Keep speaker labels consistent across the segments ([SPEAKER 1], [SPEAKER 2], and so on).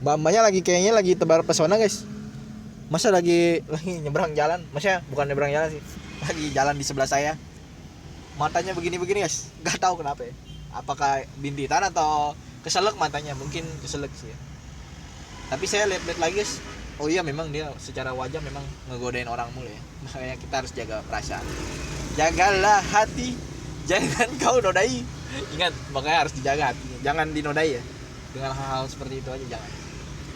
[SPEAKER 1] Mbak-mbaknya lagi kayaknya lagi tebar pesona guys. Masa lagi nyebrang jalan, maksudnya bukan nyebrang jalan sih, lagi jalan di sebelah saya. Matanya begini-begini guys, nggak tahu kenapa ya. Apakah bintitan atau keselak matanya, mungkin keselak sih ya. Tapi saya lihat-lihat lagi guys, oh iya memang dia secara wajah memang ngegodain orang mulu ya. Makanya kita harus jaga perasaan. Jagalah hati, jangan kau nodai. Ingat, makanya harus dijaga hatinya, jangan dinodai ya. Dengan hal-hal seperti itu aja jangan.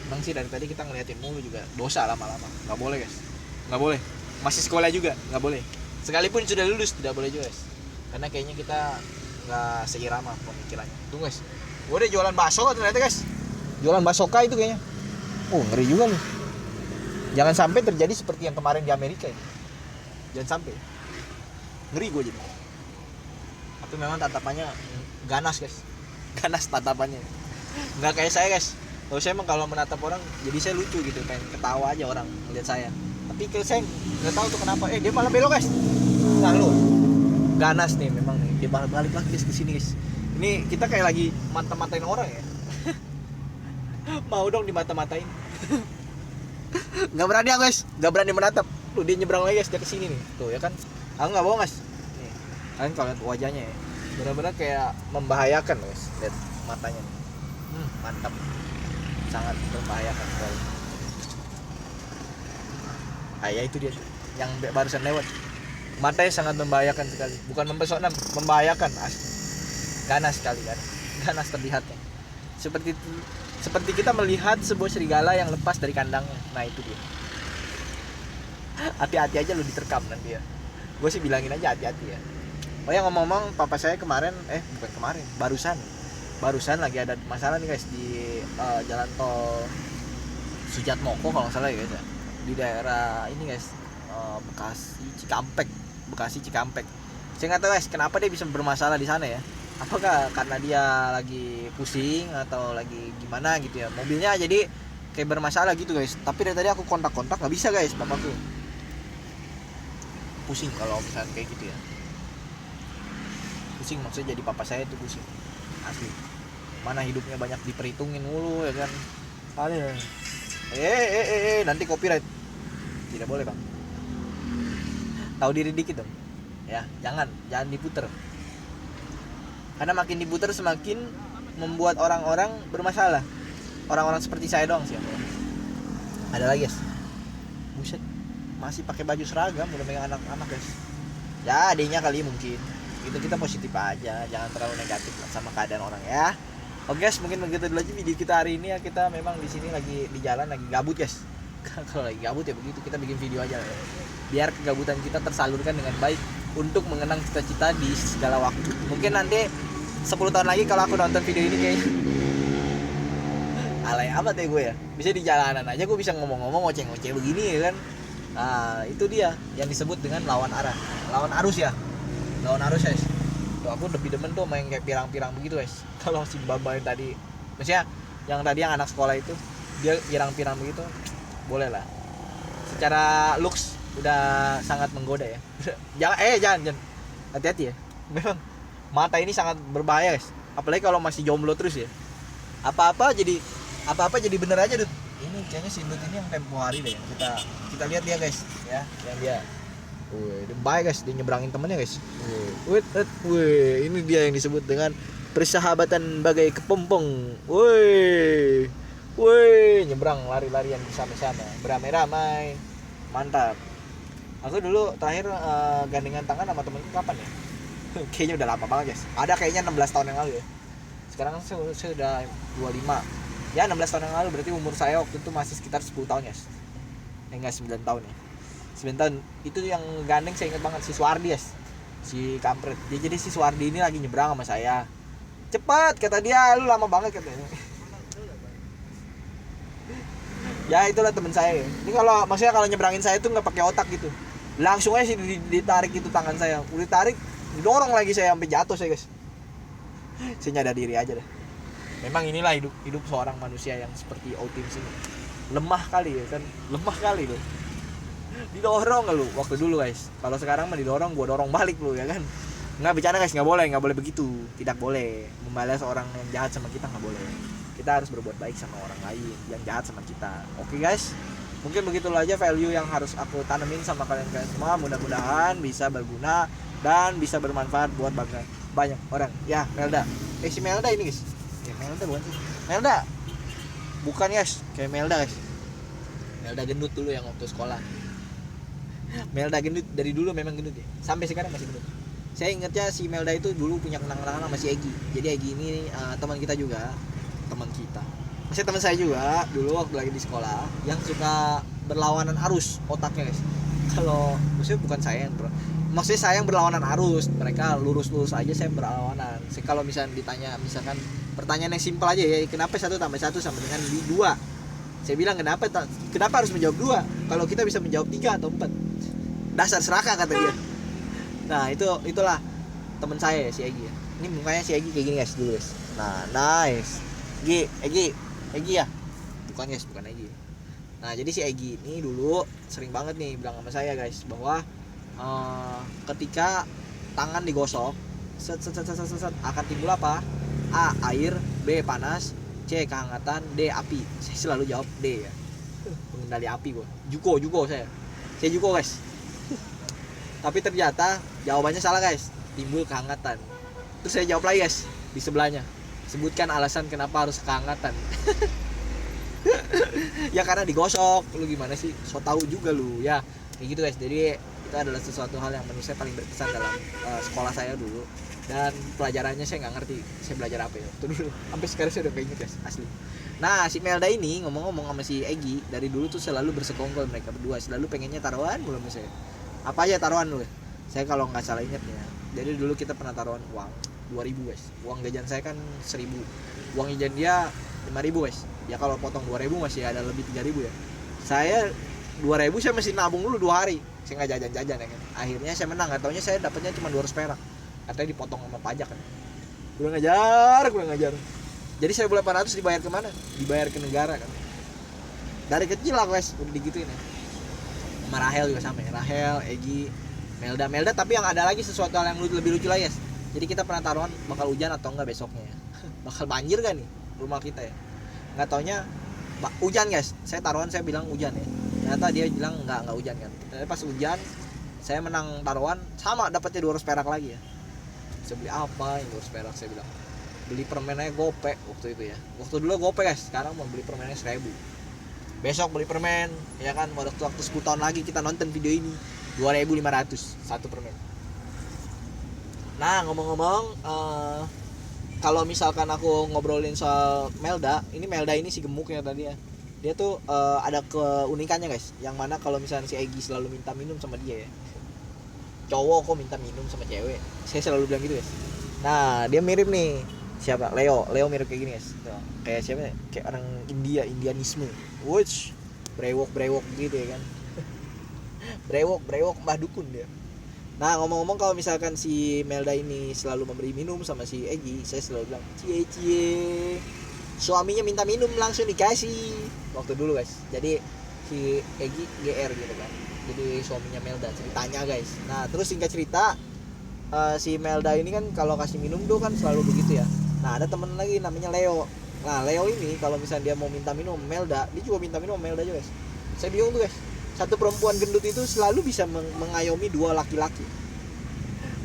[SPEAKER 1] Emang sih dari tadi kita ngeliatin mulu juga dosa lama-lama, nggak boleh guys, nggak boleh. Masih sekolah juga nggak boleh, sekalipun sudah lulus tidak boleh juga guys, karena kayaknya kita nggak seirama pemikirannya. Tunggu guys, gue udah jualan bakso ternyata guys, jualan baksoka itu kayaknya. Oh ngeri juga loh, jangan sampai terjadi seperti yang kemarin di Amerika ini, jangan sampai, ngeri gue jadi. Tapi memang tatapannya ganas guys, ganas tatapannya, nggak kayak saya guys. Kalau saya emang kalau menatap orang, jadi saya lucu gitu, pengen ketawa aja orang melihat saya. Tapi saya nggak tahu tuh kenapa, dia malah belok guys. Nah lu, ganas nih memang nih, dia malah balik lagi guys ke sini guys. Ini kita kayak lagi mata-matain orang ya. Mau dong dimata-matain. Nggak berani guys, nggak berani menatap. Lu dia nyebrang lagi guys, dia ke sini nih, tuh ya kan. Aku nggak bohong guys. Nih, kalian kalau lihat wajahnya ya, benar-benar kayak membahayakan guys, lihat matanya nih. Mantap. Sangat membahayakan sekali. Ya itu dia yang barusan lewat, matanya sangat membahayakan sekali, bukan mempesona, membahayakan asli. Ganas sekali kan, ganas terlihatnya, seperti kita melihat sebuah serigala yang lepas dari kandangnya. Nah itu dia, hati-hati aja lu diterkam nanti ya. Gue sih bilangin aja hati-hati ya. Oh ya ngomong-ngomong, papa saya kemarin bukan kemarin, barusan lagi ada masalah nih guys di jalan tol Sujatmoko kalau nggak salah ya guys ya, di daerah ini guys, Bekasi Cikampek. Saya nggak tahu guys kenapa dia bisa bermasalah di sana ya, apakah karena dia lagi pusing atau lagi gimana gitu ya, mobilnya jadi kayak bermasalah gitu guys. Tapi dari tadi aku kontak nggak bisa guys, papaku pusing kalau misalnya kayak gitu ya, pusing maksudnya jadi papa saya itu pusing asli. Mana hidupnya banyak diperhitungin mulu ya kan. Kalian nanti copyright. Tidak boleh bang, tahu diri dikit dong ya, jangan diputer, karena makin diputer semakin membuat orang-orang bermasalah. Orang-orang seperti saya doang sih. Ada lagi guys, buset, masih pakai baju seragam udah megang anak-anak guys. Ya adanya kali mungkin itu, kita positif aja, jangan terlalu negatif sama keadaan orang ya. Oke guys, mungkin begitu dulu aja video kita hari ini ya. Kita memang di sini lagi di jalan, lagi gabut guys. Kalau lagi gabut ya begitu, kita bikin video aja ya. Biar kegabutan kita tersalurkan dengan baik untuk mengenang cita-cita di segala waktu. Mungkin nanti 10 tahun lagi kalau aku nonton video ini kayaknya alay amat ya gue ya. Bisa di jalanan aja gue bisa ngomong-ngomong ngoceh-ngoceh begini ya kan. Nah itu dia yang disebut dengan lawan arus ya. Lawan arus guys. Tuh, aku lebih demen tuh main kayak pirang-pirang begitu guys. Kalau si Bamba yang tadi, maksudnya yang tadi yang anak sekolah itu, dia pirang-pirang begitu, boleh lah. Secara looks udah sangat menggoda ya. Jangan hati-hati ya. Memang mata ini sangat berbahaya guys. Apalagi kalau masih jomblo terus ya. Apa-apa jadi bener aja Dut. Ini kayaknya si Dut ini yang tempo hari deh. Kita lihat dia guys ya, yang dia. Wih, baik guys, dia nyebrangin temennya guys. Wih, ini dia yang disebut dengan persahabatan bagai kepompong. Wih, nyebrang lari-larian bersama-sama, beramai-ramai, mantap. Aku dulu terakhir gandengan tangan sama temenku kapan ya? Kayaknya udah lama banget guys. Ada kayaknya 16 tahun yang lalu ya. Sekarang saya udah 25. Ya 16 tahun yang lalu, berarti umur saya waktu itu masih sekitar 10 tahun guys. Enggak 9 tahun ya. 9 tahun itu yang gandeng, saya ingat banget si Suwardi guys, si kampret. Jadi si Suwardi ini lagi nyebrang sama saya, cepat kata dia, lu lama banget katanya. Ya itulah teman saya. Ini kalau maksudnya kalau nyebrangin saya tuh nggak pakai otak gitu, langsung aja sih ditarik itu tangan saya, udah ditarik, didorong lagi saya sampai jatuh saya guys. Saya nyadar diri aja deh. Memang inilah hidup seorang manusia yang seperti Otim sini, lemah kali ya kan, lemah kali loh. Didorong lu waktu dulu guys, kalau sekarang mah didorong, gua dorong balik lu ya kan. Nggak bercanda guys, nggak boleh begitu, tidak boleh membalas orang yang jahat sama kita, nggak boleh. kita harus berbuat baik sama orang lain yang jahat sama kita. Oke guys, mungkin begitulah aja value yang harus aku tanemin sama kalian semua. Mudah-mudahan bisa berguna dan bisa bermanfaat buat banyak orang. Ya Melda, si Melda ini guys, Melda bukan sih? Melda bukan guys, kayak Melda guys. Melda gendut dulu yang waktu sekolah. Melda gendut dari dulu memang gendut ya, sampai sekarang masih gendut. Saya ingatnya si Melda itu dulu punya kenangan sama si Egi. Jadi Egi ini teman kita juga, teman kita. Masih teman saya juga dulu waktu lagi di sekolah yang suka berlawanan arus otaknya guys. Kalau maksudnya bukan saya yang maksudnya saya yang berlawanan arus, mereka lurus-lurus aja, saya berlawanan. Kalau misalkan ditanya misalkan pertanyaan yang simpel aja ya, kenapa 1 tambah 1 sama dengan 2? Saya bilang kenapa harus menjawab 2 kalau kita bisa menjawab 3 atau 4? Dasar serakah kata dia. Nah, itulah teman saya si Egi ya. Ini mukanya si Egi kayak gini guys dulu guys. Nah, nice. Egi ya? Bukan guys, bukan Egi. Nah, jadi si Egi ini dulu sering banget nih bilang sama saya guys bahwa ketika tangan digosok set akan timbul apa? A. Air, B. Panas, C. Kehangatan, D. Api. Saya selalu jawab D ya. Pengendali api gua. Juko saya. Saya Juko guys. Tapi ternyata jawabannya salah guys. Timbul kehangatan. Terus saya jawab lagi guys di sebelahnya. Sebutkan alasan kenapa harus kehangatan. Ya karena digosok. Lu gimana sih? So tahu juga lu ya. Kayak gitu guys. Jadi itu adalah sesuatu hal yang menurut saya paling berkesan dalam sekolah saya dulu. Dan pelajarannya saya nggak ngerti saya belajar apa ya itu dulu, sampai sekarang saya udah keinget guys asli. Nah si Melda ini ngomong-ngomong sama si Egi dari dulu tuh selalu bersekongkol, mereka berdua selalu pengennya taruhan mulu sama saya. Apa aja taruhan lu? Saya kalau nggak salah inget ya, jadi dulu kita pernah taruhan uang 2.000 guys. Uang jajan saya kan 1.000, uang jajan dia 5.000 guys. Ya kalau potong 2.000 masih ada lebih 3.000 ya. Saya 2.000 saya masih nabung dulu 2 hari, saya nggak jajan-jajan ya kan. Akhirnya saya menang, nggak taunya saya dapatnya cuma 200 perak. Katanya dipotong sama pajak kan. Kurang ngajar. Jadi 1.800 dibayar kemana? Dibayar ke negara kan. Dari kecil lah guys udah digituin ya. Sama Rahel juga sama ya. Rahel, Egi, Melda tapi yang ada lagi sesuatu hal yang lebih lucu lagi guys. Jadi kita pernah taruhan bakal hujan atau enggak besoknya ya. Bakal banjir gak nih rumah kita ya. Nggak taunya hujan guys. Saya taruhan saya bilang hujan ya. Ternyata dia bilang enggak hujan kan. Tapi pas hujan saya menang taruhan sama dapatnya 200 perak lagi ya. Saya beli apa yang 200 perak, saya bilang beli permennya gope waktu itu ya. Waktu dulu gope guys, sekarang mau beli permennya 1.000. Besok beli permen ya kan, waktu 10 tahun lagi kita nonton video ini 2.500 satu permen. Nah ngomong-ngomong kalau misalkan aku ngobrolin soal Melda, ini Melda ini si gemuk ya tadi ya. Dia tuh ada keunikannya guys, yang mana kalau misalnya si Egi selalu minta minum sama dia ya, cowok kok minta minum sama cewek, saya selalu bilang gitu guys. Nah dia mirip nih siapa, Leo mirip kayak gini guys. Tuh, kayak siapa ya, kayak orang Indianisme, wush, brewok gitu ya kan. brewok mbah dukun dia. Nah ngomong-ngomong kalau misalkan si Melda ini selalu memberi minum sama si Egi, saya selalu bilang cie suaminya minta minum langsung dikasih waktu dulu guys. Jadi si Egi GR gitu kan, jadi suaminya Melda ceritanya guys. Nah terus singkat cerita si Melda ini kan kalau kasih minum tuh kan selalu begitu ya. Nah ada temen lagi namanya Leo. Nah Leo ini kalau misalnya dia mau minta minum Melda, dia juga minta minum Melda juga guys. Saya bingung tuh guys, satu perempuan gendut itu selalu bisa mengayomi 2 laki-laki.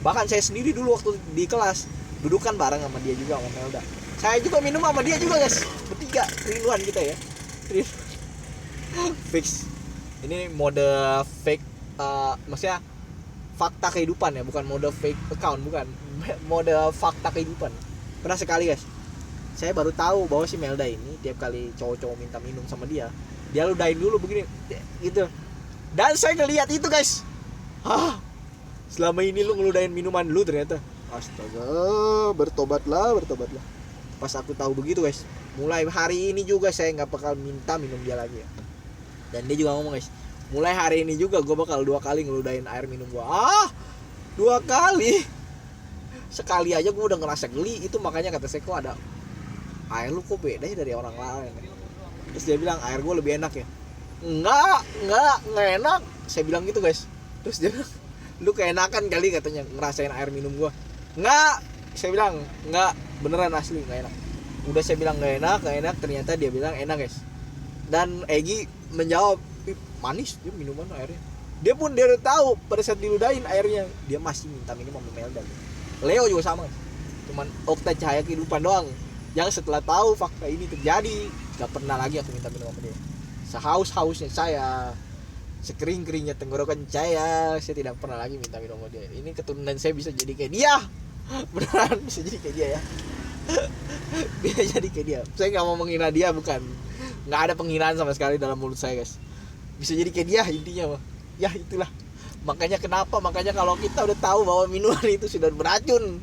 [SPEAKER 1] Bahkan saya sendiri dulu waktu di kelas dudukan bareng sama dia juga, sama Melda. Saya juga minum sama dia juga guys, bertiga, kerinduan kita ya. Fix. Ini mode fake, maksudnya fakta kehidupan ya, bukan mode fake account, bukan. Mode fakta kehidupan. Pernah sekali guys, saya baru tahu bahwa si Melda ini tiap kali cowok-cowok minta minum sama dia ludahin dulu begini gitu. Dan saya ngelihat itu guys, selama ini lu ngeludahin minuman lu ternyata. Astaga, bertobatlah. Pas aku tahu begitu guys, mulai hari ini juga saya nggak bakal minta minum dia lagi ya. Dan dia juga ngomong guys, mulai hari ini juga gue bakal 2 kali ngeludahin air minum gue. 2 kali? Sekali aja gue udah ngerasa geli. Itu makanya kata saya, kok ada air lu kok beda ya dari orang lain. Terus dia bilang air gue lebih enak ya. Enggak enak, saya bilang gitu guys. Terus dia bilang, lu keenakan kali katanya ngerasain air minum gue. Enggak, saya bilang enggak, beneran asli enggak enak. Udah saya bilang nggak enak, ternyata dia bilang enak guys. Dan Egi menjawab, manis dia minuman airnya. Dia udah tahu pada saat diludahin airnya, dia masih minta minum sama Melda. Leo juga sama, cuman Okta cahaya kehidupan doang. Yang setelah tahu fakta ini terjadi, gak pernah lagi aku minta minum sama dia. Sehaus-hausnya saya, sekering-keringnya tenggorokan saya tidak pernah lagi minta minum sama dia. Ini keturunan saya bisa jadi kayak dia. Beneran bisa jadi kayak dia ya. Bisa jadi kayak dia. Saya gak mau menghina dia, bukan. Gak ada penghinaan sama sekali dalam mulut saya guys. Bisa jadi kayak dia intinya mah. Ya itulah. Makanya kalau kita udah tahu bahwa minuman itu sudah beracun,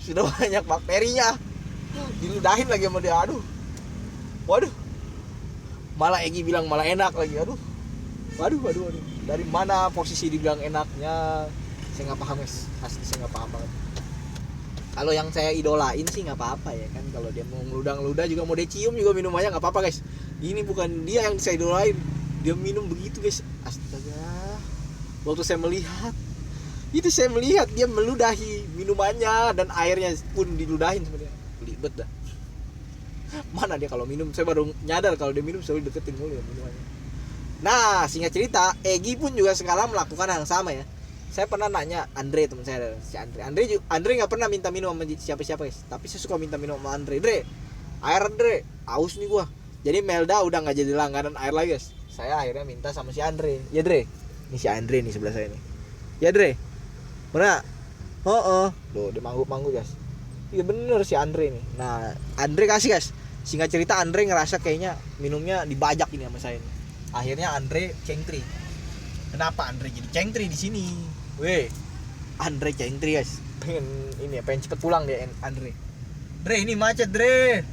[SPEAKER 1] sudah banyak bakterinya, diludahin lagi sama dia, aduh. Waduh. Malah Egi bilang malah enak lagi, aduh. Waduh. Dari mana posisi dibilang enaknya? Saya nggak paham guys. Asli saya nggak paham banget. Kalau yang saya idolain sih nggak apa-apa ya kan. Kalau dia mau ngeludah juga mau dia cium juga minumannya nggak apa-apa guys. Ini bukan dia yang saya idolain. Dia minum begitu guys. Astaga. Waktu saya melihat dia meludahi minumannya dan airnya pun diludahin sama dia. Libet dah. Mana dia kalau minum, saya baru nyadar kalau dia minum selalu deketin mulu ya minumannya. Nah, singkat cerita, Egi pun juga sekarang melakukan hal yang sama ya. Saya pernah nanya Andre, teman saya, si Andre nggak pernah minta minum sama siapa-siapa guys, tapi saya suka minta minum sama Andre. Air aus nih gua. Jadi Melda udah nggak jadi langganan air lagi guys. Saya akhirnya minta sama si Andre. Ya Dre, ini si Andre nih sebelah saya nih. Ya Dre, mana? Loh dia mangguk guys. Iya bener si Andre nih. Nah Andre kasih guys. Singkat cerita Andre ngerasa kayaknya minumnya dibajak ini sama saya nih. Akhirnya Andre cengtri. Kenapa Andre jadi cengtri di sini? Weh, Andre cengtri guys. Pengen cepet pulang dia Andre. Dre ini macet Dre.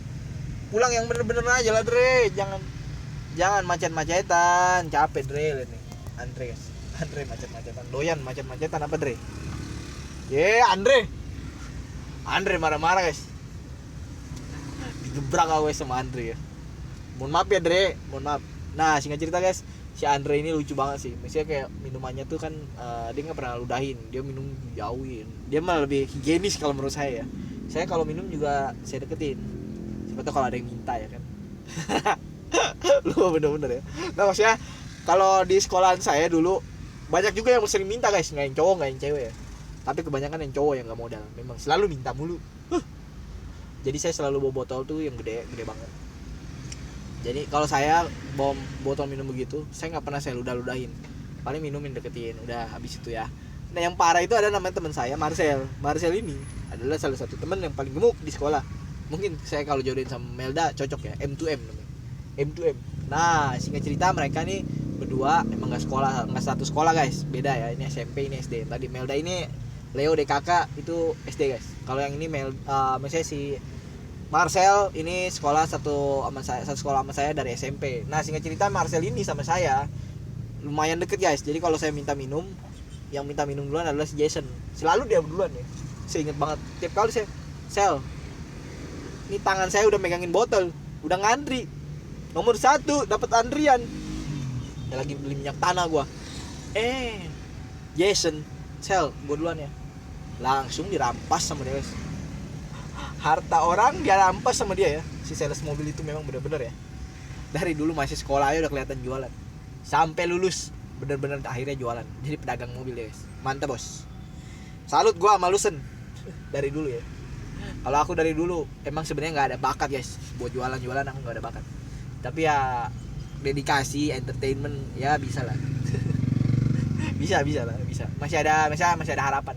[SPEAKER 1] Pulang yang bener-bener aja lah Dre. Jangan macet-macetan. Capek Dre nih. Andre guys. Andre macet-macetan. Doyan macet-macetan apa Dre? Andre marah-marah guys. Digebrak aku sama Andre ya. Mohon maaf ya Dre, mohon maaf. Nah singkat cerita guys, si Andre ini lucu banget sih. Misalnya kayak minumannya tuh kan dia nggak pernah ludahin, dia minum jauhin. Dia malah lebih higienis kalau menurut saya ya. Saya kalau minum juga saya deketin. Siapa tahu kalau ada yang minta ya kan. Lu bener-bener ya. Nah maksudnya kalau di sekolahan saya dulu banyak juga yang sering minta guys, nggak yang cowok nggak yang cewek ya. Tapi kebanyakan yang cowok yang nggak modal, memang selalu minta mulu. Jadi saya selalu bawa botol tuh yang gede banget. Jadi kalau saya bawa botol minum begitu, saya nggak pernah saya ludahin. Paling minumin deketin, udah habis itu ya. Nah yang parah itu ada namanya teman saya Marcel. Marcel ini adalah salah satu teman yang paling gemuk di sekolah. Mungkin saya kalau jodohin sama Melda cocok ya, M2M namanya. M2M. Nah singkat cerita mereka nih berdua emang nggak satu sekolah guys, beda ya. Ini SMP ini SD. Tadi Melda ini Leo DKK itu SD guys. Kalau yang ini misalnya si Marcel ini sekolah satu sekolah sama saya dari SMP. Nah singkat cerita Marcel ini sama saya lumayan deket guys. Jadi kalau saya minta minum, yang minta minum duluan adalah si Jason. Selalu dia duluan ya. Saya inget banget. Tiap kali saya, Sel, ini tangan saya udah megangin botol, udah ngantri. Nomor 1 dapat antrian. Ya lagi beli minyak tanah gua. Jason, Sel, gua duluan ya. Langsung dirampas sama dia guys. Harta orang dia rampas sama dia ya. Si sales mobil itu memang bener-bener ya. Dari dulu masih sekolah aja udah kelihatan jualan. Sampai lulus bener-bener akhirnya jualan. Jadi pedagang mobil ya guys. Mantap bos. Salut gua sama Lusen. Dari dulu ya. Kalau aku dari dulu emang sebenarnya nggak ada bakat guys. Buat jualan aku nggak ada bakat. Tapi ya dedikasi, entertainment ya bisa lah. bisa lah. Masih ada harapan.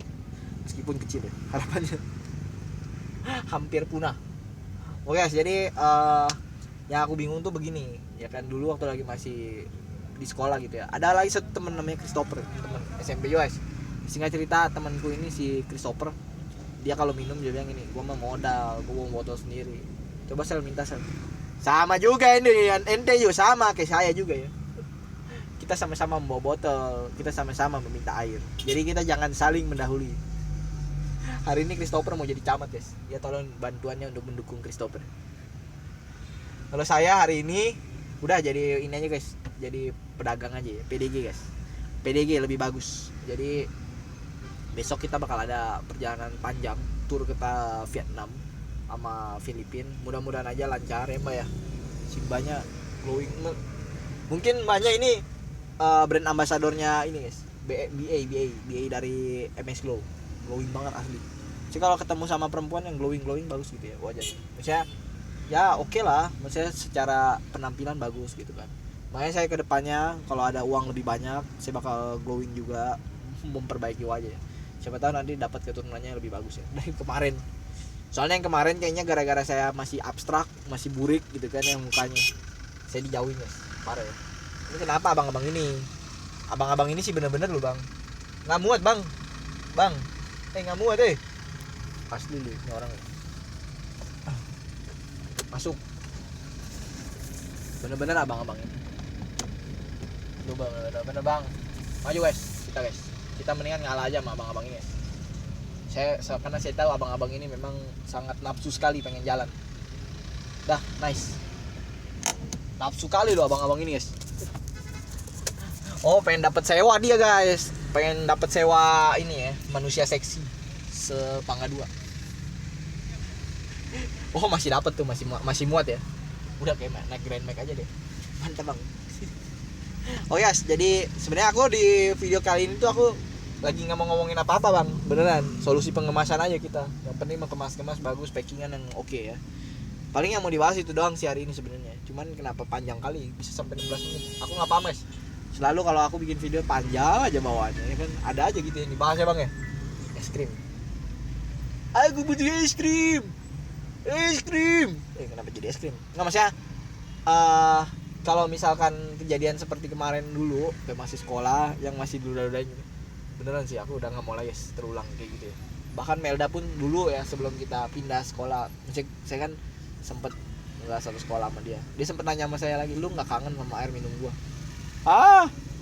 [SPEAKER 1] Meskipun kecil ya harapannya. Hampir punah. Oke guys, jadi yang aku bingung tuh begini ya kan, dulu waktu lagi masih di sekolah gitu ya, ada lagi satu teman namanya Christopher, teman SMP guys. Singkat cerita temanku ini si Christopher, dia kalau minum dia bilang gini, gua mah modal, gua bawa botol sendiri. Coba Sel minta Sel. Sama juga ini ente juga sama kayak saya juga ya. Kita sama-sama membawa botol, kita sama-sama meminta air. Jadi kita jangan saling mendahului. Hari ini Christopher mau jadi camat guys. Ya tolong bantuannya untuk mendukung Christopher. Kalau saya hari ini udah jadi ini aja guys, jadi pedagang aja ya, PDG guys. PDG lebih bagus. Jadi besok kita bakal ada perjalanan panjang tur ke Vietnam. sama Filipina. Mudah-mudahan aja lancar ya mbak ya. Si mbaknya glowing. Mungkin mbaknya ini brand ambasadornya ini guys, BA dari MS Glow. Glowing banget asli. Jadi kalau ketemu sama perempuan yang glowing bagus gitu ya wajahnya. Maksudnya ya oke lah, maksudnya secara penampilan bagus gitu kan. Makanya saya kedepannya kalau ada uang lebih banyak, saya bakal glowing juga, memperbaiki wajah. Siapa tahu nanti dapat keturunannya lebih bagus ya dari kemarin. Soalnya yang kemarin kayaknya gara-gara saya masih abstrak, masih burik gitu kan yang mukanya. Saya dijauhin guys, parah ya. Ini kenapa abang-abang ini? Abang-abang ini sih bener-bener loh bang. Nggak muat bang. Bang, nggak muat Asli lu ini orang. Masuk. Bener-bener abang-abang ini. Lu bang, bener-bener bang. Maju guys, kita mendingan ngalah aja sama abang-abang ini guys. Karena saya tahu abang-abang ini memang sangat nafsu sekali pengen jalan. Dah, nice. Nafsu kali loh abang-abang ini guys. Oh, pengen dapat sewa dia guys. Pengen dapat sewa ini ya, manusia seksi sepangga 2. Oh, masih dapat tuh, masih muat ya. Udah kayak naik Grand Max aja deh. Mantap bang. Oh yes, jadi sebenarnya aku di video kali ini tuh aku lagi nggak mau ngomongin apa-apa bang, beneran. Solusi pengemasan aja kita. Yang penting mengemas bagus, packingan yang oke ya. Paling yang mau dibahas itu doang sih hari ini sebenarnya. Cuman kenapa panjang kali, bisa sampai 16 menit. Aku nggak paham guys. Selalu kalau aku bikin video panjang aja bawaannya, ya kan ada aja gitu yang dibahas ya bang ya. Es krim. Aku butuh es krim. Kenapa jadi es krim? Nggak, maksudnya kalau misalkan kejadian seperti kemarin dulu kayak masih sekolah yang masih duda-dudain gitu, beneran sih aku udah nggak mau lagi terulang kayak gitu ya. Bahkan Melda pun dulu ya sebelum kita pindah sekolah, saya kan sempet nggak satu sekolah sama dia sempet nanya sama saya lagi, lu nggak kangen sama air minum gua?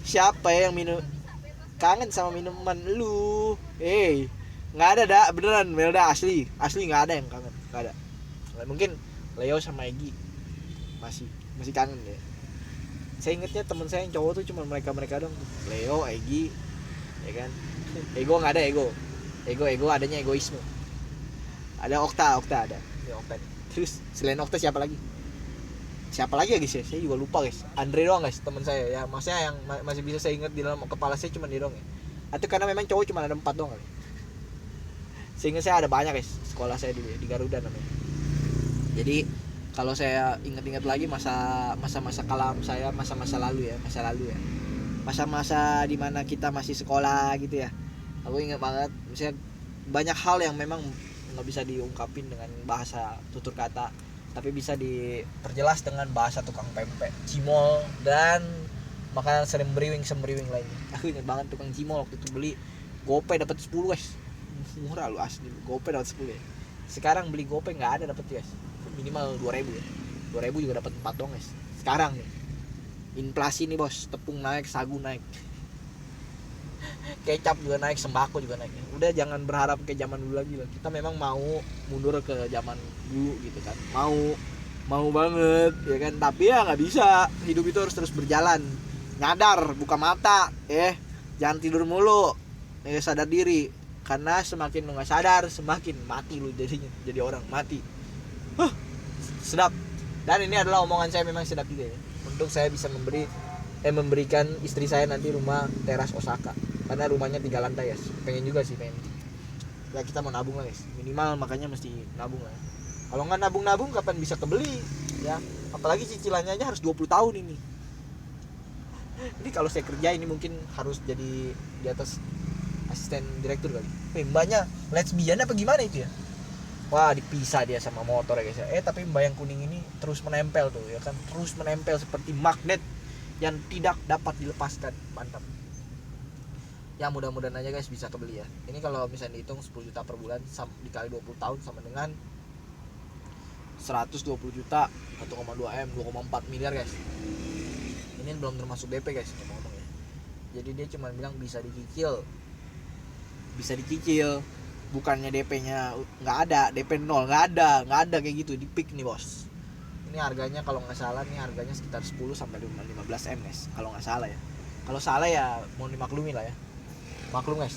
[SPEAKER 1] Siapa yang kangen sama minuman lu? Nggak ada dah, beneran Melda, asli nggak ada yang kangen, nggak ada. Mungkin Leo sama Egi masih kangen deh. Saya ingetnya teman saya yang cowok tuh cuma mereka dong, Leo, Egi, ya kan. Ego nggak ada, ego adanya egoisme. Ada Okta ada ya, Okta. Terus selain Okta siapa lagi ya guys ya, saya juga lupa guys. Andre doang guys teman saya ya, maksudnya yang masih bisa saya ingat di dalam kepala saya cuma dia doang ya. Atau karena memang cowok cuma ada 4 doang kali. Sehingga saya ada banyak guys, sekolah saya di Garuda namanya. Jadi kalau saya ingat-ingat lagi masa-masa kelam saya, masa-masa lalu ya, masa-masa dimana kita masih sekolah gitu ya. Aku ingat banget, misalnya banyak hal yang memang nggak bisa diungkapin dengan bahasa tutur kata, tapi bisa diperjelas dengan bahasa tukang pempek, cimol, dan makanan sembriwing lainnya. Aku ingat banget tukang cimol waktu itu beli gope dapat 10 guys, murah lu asli, gope dapat 10 ya. Sekarang beli gope nggak ada dapat guys, minimal 2.000 ya. 2.000 juga dapat 4 dong guys. Sekarang nih inflasi nih bos, tepung naik, sagu naik, kecap juga naik, sembako juga naik. Udah jangan berharap ke zaman dulu lagi lah. Kita memang mau mundur ke zaman dulu gitu kan, mau banget ya kan, tapi ya nggak bisa. Hidup itu harus terus berjalan. Nyadar, buka mata, jangan tidur mulu, sadar diri. Karena semakin lu nggak sadar, semakin mati lu jadi orang mati. Sedap. Dan ini adalah omongan saya memang sedap juga ya, untuk saya bisa memberikan istri saya nanti rumah teras Osaka, karena rumahnya 3 lantai ya. Pengen ya kita mau nabung lah guys, minimal, makanya mesti nabung lah. Kalau nggak nabung kapan bisa kebeli ya, apalagi cicilannya aja harus 20 tahun ini. Ini kalau saya kerja ini mungkin harus jadi di atas asisten direktur kali. Mbaknya lesbian apa gimana itu ya? Wah, dipisah dia sama motor ya guys ya. Tapi mbak yang kuning ini terus menempel tuh ya kan, terus menempel seperti magnet yang tidak dapat dilepaskan. Mantap. Ya mudah-mudahan aja guys bisa kebeli ya. Ini kalau misalnya dihitung 10 juta per bulan dikali 20 tahun sama dengan 120 juta, 1,2 M, 2,4 miliar guys. Ini belum termasuk DP guys ngomong ya. Jadi dia cuma bilang bisa dicicil. Bukannya DP-nya nggak ada, DP 0 nggak ada kayak gitu. Di pick nih bos. Ini harganya kalau nggak salah nih harganya sekitar 10 sampai 15 M guys, kalau nggak salah ya. Kalau salah ya mau dimaklumi lah ya. Maklum guys,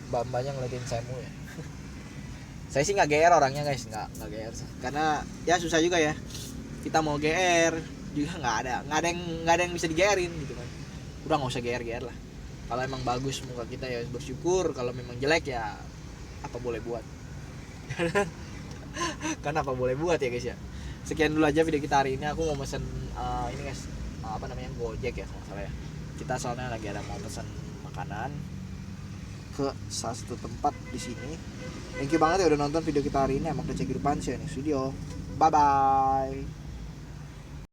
[SPEAKER 1] mbak-mbaknya ngeliatin saya mulu ya. Saya sih nggak GR orangnya guys, nggak GR sih. Karena ya susah juga ya, kita mau GR juga nggak ada yang bisa di-GR-in gitu kan. Udah nggak usah GR lah. Kalau emang bagus muka kita ya bersyukur, kalau memang jelek ya apa boleh buat. Karena apa boleh buat ya guys ya. Sekian dulu aja video kita hari ini. Aku mau pesen ini guys, apa namanya, Gojek ya kalau salah ya. Kita soalnya lagi ada mau pesan makanan ke salah satu tempat di sini. Thank you banget ya udah nonton video kita hari ini. Emang kecil kehidupan sih ini studio. Bye bye.